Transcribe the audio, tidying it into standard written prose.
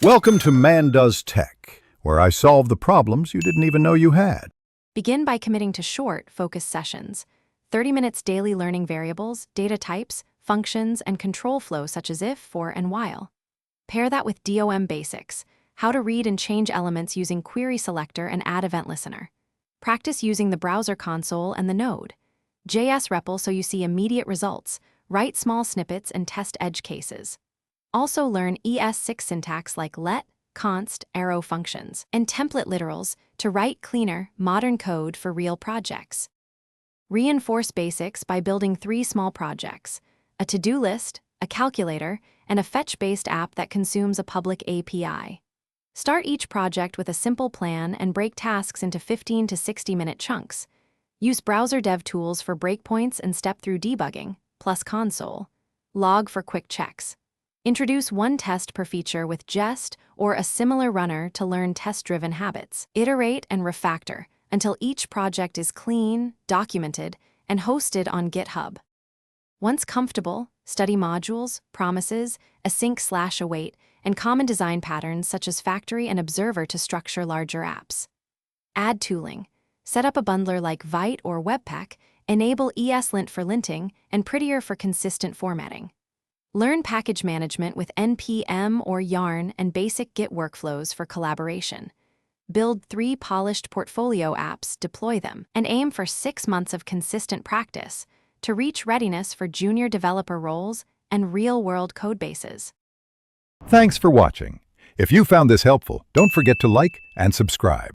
Welcome to Man Does Tech, where I solve the problems you didn't even know you had. Begin by committing to short, focused sessions. 30 minutes daily learning variables, data types, functions, and control flow such as if, for, and while. Pair that with DOM basics, how to read and change elements using Query Selector and Add Event Listener. Practice using the browser console and the Node. JS REPL so you see immediate results. Write small snippets and test edge cases. Also learn ES6 syntax like let, const, arrow functions, and template literals to write cleaner, modern code for real projects. Reinforce basics by building 3 small projects: a to-do list, a calculator, and a fetch-based app that consumes a public API. Start each project with a simple plan and break tasks into 15 to 60-minute chunks. Use browser dev tools for breakpoints and step-through debugging, plus console. Log for quick checks. Introduce 1 test per feature with Jest or a similar runner to learn test-driven habits. Iterate and refactor until each project is clean, documented, and hosted on GitHub. Once comfortable, study modules, promises, async/await, and common design patterns such as factory and observer to structure larger apps. Add tooling. Set up a bundler like Vite or Webpack, enable ESLint for linting, and Prettier for consistent formatting. Learn package management with NPM or Yarn and basic Git workflows for collaboration. Build 3 polished portfolio apps, deploy them, and aim for 6 months of consistent practice to reach readiness for junior developer roles and real-world codebases. Thanks for watching. If you found this helpful, don't forget to like and subscribe.